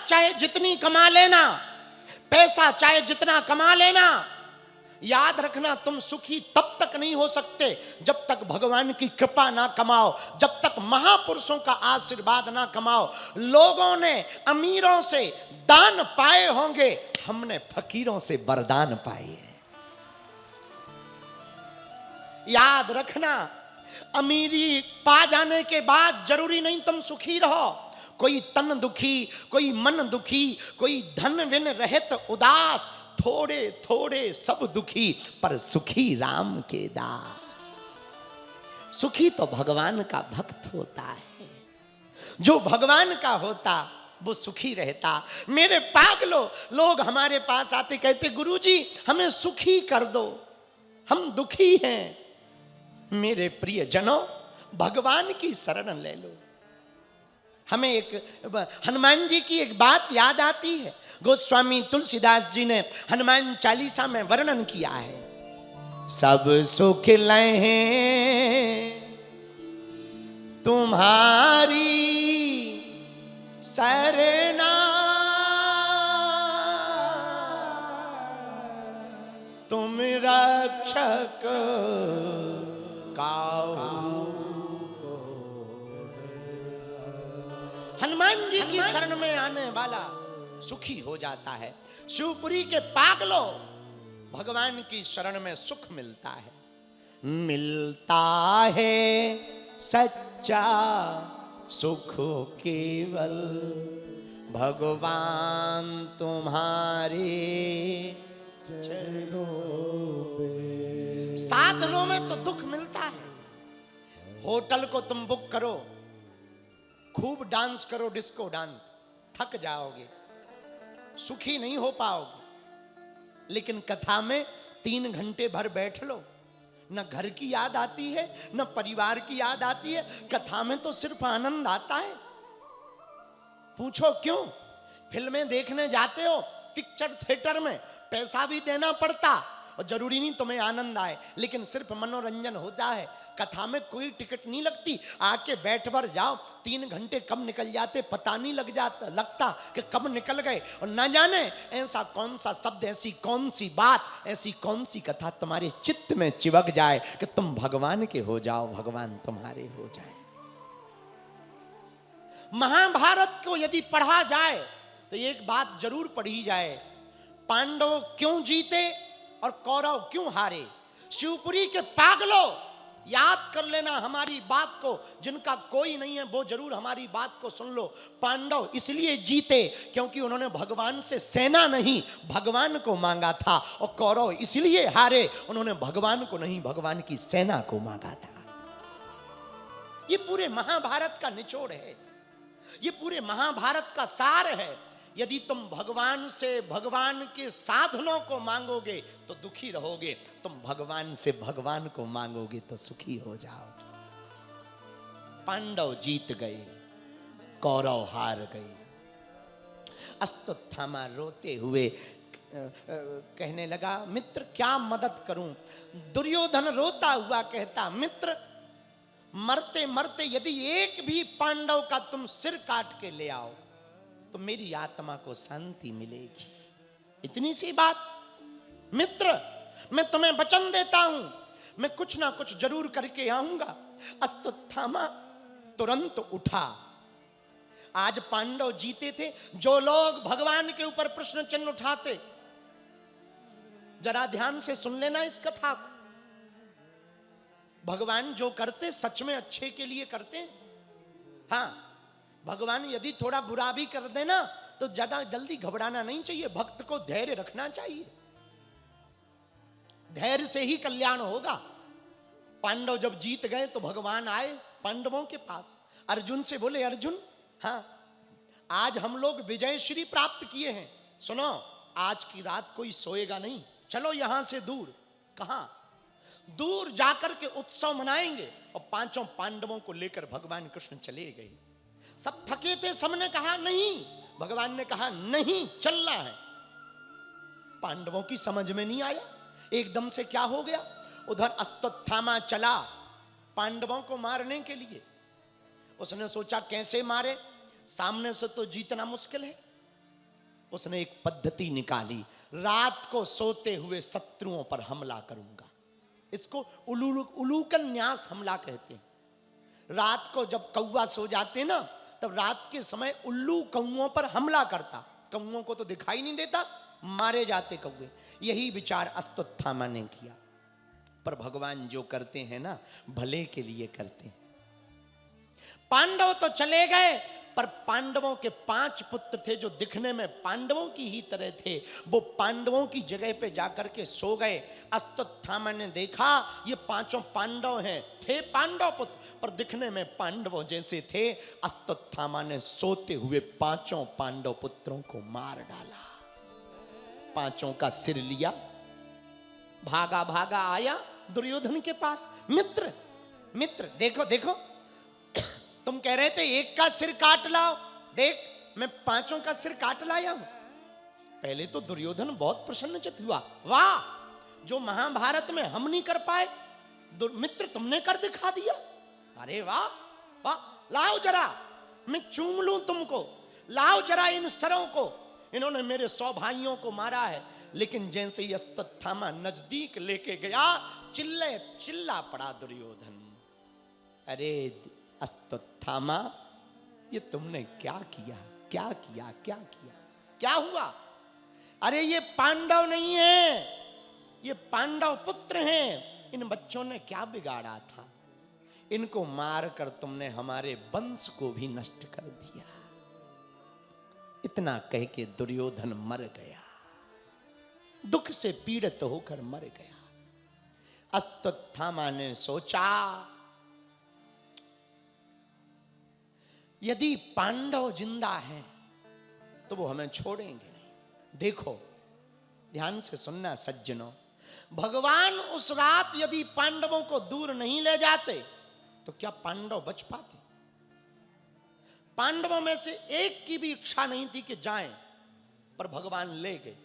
चाहे जितनी कमा लेना, पैसा चाहे जितना कमा लेना, याद रखना तुम सुखी तब तक नहीं हो सकते जब तक भगवान की कृपा ना कमाओ, जब तक महापुरुषों का आशीर्वाद ना कमाओ। लोगों ने अमीरों से दान पाए होंगे, हमने फकीरों से वरदान पाए हैं। याद रखना, अमीरी पा जाने के बाद जरूरी नहीं तुम सुखी रहो। कोई तन दुखी, कोई मन दुखी, कोई धन विन रहित उदास, थोड़े थोड़े सब दुखी पर सुखी राम के दास। सुखी तो भगवान का भक्त होता है, जो भगवान का होता वो सुखी रहता। मेरे पागलों, लोग हमारे पास आते कहते गुरुजी हमें सुखी कर दो, हम दुखी हैं। मेरे प्रिय जनों, भगवान की शरण ले लो। हमें एक हनुमान जी की एक बात याद आती है। गोस्वामी तुलसीदास जी ने हनुमान चालीसा में वर्णन किया है, सब सुख लहें तुम्हारी सरना, तुम रक्षक काहू। हनुमान जी की शरण में आने वाला सुखी हो जाता है। शिवपुरी के पागलों, भगवान की शरण में सुख मिलता है, मिलता है सच्चा सुख केवल भगवान तुम्हारे चरणों में। साधनों में तो दुख मिलता है। होटल को तुम बुक करो, खूब डांस करो, डिस्को डांस, थक जाओगे, सुखी नहीं हो पाओगे। लेकिन कथा में 3 घंटे भर बैठ लो, न घर की याद आती है, न परिवार की याद आती है। कथा में तो सिर्फ आनंद आता है। पूछो क्यों? फिल्में देखने जाते हो पिक्चर थिएटर में, पैसा भी देना पड़ता और जरूरी नहीं तुम्हें आनंद आए, लेकिन सिर्फ मनोरंजन होता है। कथा में कोई टिकट नहीं लगती, आके बैठ भर जाओ, 3 घंटे कब निकल जाते पता नहीं लगता कि कब निकल गए। और ना जाने ऐसा कौन सा शब्द, ऐसी कौन सी बात, ऐसी कौन सी कथा तुम्हारे चित्त में चिपक जाए कि तुम भगवान के हो जाओ, भगवान तुम्हारे हो जाए। महाभारत को यदि पढ़ा जाए तो एक बात जरूर पढ़ी जाए, पांडव क्यों जीते और कौरव क्यों हारे। शिवपुरी के पागलों, याद कर लेना हमारी बात को, जिनका कोई नहीं है वो जरूर हमारी बात को सुन लो। पांडव इसलिए जीते क्योंकि उन्होंने भगवान से सेना नहीं, भगवान को मांगा था, और कौरव इसलिए हारे, उन्होंने भगवान को नहीं, भगवान की सेना को मांगा था। ये पूरे महाभारत का निचोड़ है, ये पूरे महाभारत का सार है। यदि तुम भगवान से भगवान के साधनों को मांगोगे तो दुखी रहोगे, तुम भगवान से भगवान को मांगोगे तो सुखी हो जाओगे। पांडव जीत गए, कौरव हार गए। अश्वत्थामा रोते हुए कहने लगा, मित्र क्या मदद करूं। दुर्योधन रोता हुआ कहता, मित्र मरते मरते यदि एक भी पांडव का तुम सिर काट के ले आओ तो मेरी आत्मा को शांति मिलेगी। इतनी सी बात। मित्र मैं तुम्हें वचन देता हूं, मैं कुछ ना कुछ जरूर करके आऊंगा। अश्वत्थामा तुरंत उठा। आज पांडव जीते थे। जो लोग भगवान के ऊपर प्रश्न चिन्ह उठाते, जरा ध्यान से सुन लेना इस कथा को। भगवान जो करते सच में अच्छे के लिए करते हैं। हाँ, भगवान यदि थोड़ा बुरा भी कर देना तो ज्यादा जल्दी घबराना नहीं चाहिए, भक्त को धैर्य रखना चाहिए। धैर्य से ही कल्याण होगा। पांडव जब जीत गए तो भगवान आए पांडवों के पास, अर्जुन से बोले, अर्जुन हाँ आज हम लोग विजय श्री प्राप्त किए हैं, सुनो आज की रात कोई सोएगा नहीं, चलो यहां से दूर। कहां? दूर जाकर के उत्सव मनाएंगे। और 5 पांडवों को लेकर भगवान कृष्ण चले गए। सब थके थे, सबने कहा नहीं, भगवान ने कहा नहीं चलना है। पांडवों की समझ में नहीं आया, एकदम से क्या हो गया। उधर अश्वत्थामा चला पांडवों को मारने के लिए। उसने सोचा कैसे मारे, सामने से तो जीतना मुश्किल है, उसने एक पद्धति निकाली, रात को सोते हुए शत्रुओं पर हमला करूंगा। इसको उलूकन न्यास हमला कहते हैं। रात को जब कौवा सो जाते ना, तब रात के समय उल्लू कौवों पर हमला करता। कौवों को तो दिखाई नहीं देता, मारे जाते कौवे। यही विचार अश्वत्थामा ने किया। पर भगवान जो करते हैं ना, भले के लिए करते हैं। पांडव तो चले गए, पर पांडवों के 5 पुत्र थे जो दिखने में पांडवों की ही तरह थे। वो पांडवों की जगह पे जाकर के सो गए। अश्वत्थामा ने देखा ये 5 पांडव हैं, थे पांडव पुत्र पर दिखने में पांडवों जैसे थे। अश्वत्थामा ने सोते हुए 5 पांडव पुत्रों को मार डाला। 5 का सिर लिया, भागा भागा आया दुर्योधन के पास। मित्र मित्र देखो देखो, तुम कह रहे थे एक का सिर काट लाओ, देख मैं 5 का सिर काट लाया हूं। पहले तो दुर्योधन बहुत प्रसन्नचित्त हुआ, वाह जो महाभारत में हम नहीं कर पाए मित्र तुमने कर दिखा दिया। अरे वाह वाह, लाओ जरा मैं चूम लूं तुमको, लाओ जरा इन सरों को। इन्होंने मेरे 100 भाइयों को मारा है। लेकिन जैसे ही अश्वत्थामा नजदीक लेके गया, चिल्ला पड़ा दुर्योधन। अरे अश्वत्थामा ये तुमने क्या किया, क्या किया, क्या किया, क्या हुआ? अरे ये पांडव नहीं है, ये पांडव पुत्र हैं। इन बच्चों ने क्या बिगाड़ा था? इनको मारकर तुमने हमारे वंश को भी नष्ट कर दिया। इतना कह के दुर्योधन मर गया, दुख से पीड़ित होकर मर गया। अश्वत्थामा ने सोचा यदि पांडव जिंदा हैं तो वो हमें छोड़ेंगे नहीं। देखो ध्यान से सुनना सज्जनों, भगवान उस रात यदि पांडवों को दूर नहीं ले जाते तो क्या पांडव बच पाते? पांडवों में से एक की भी इच्छा नहीं थी कि जाएं, पर भगवान ले गए।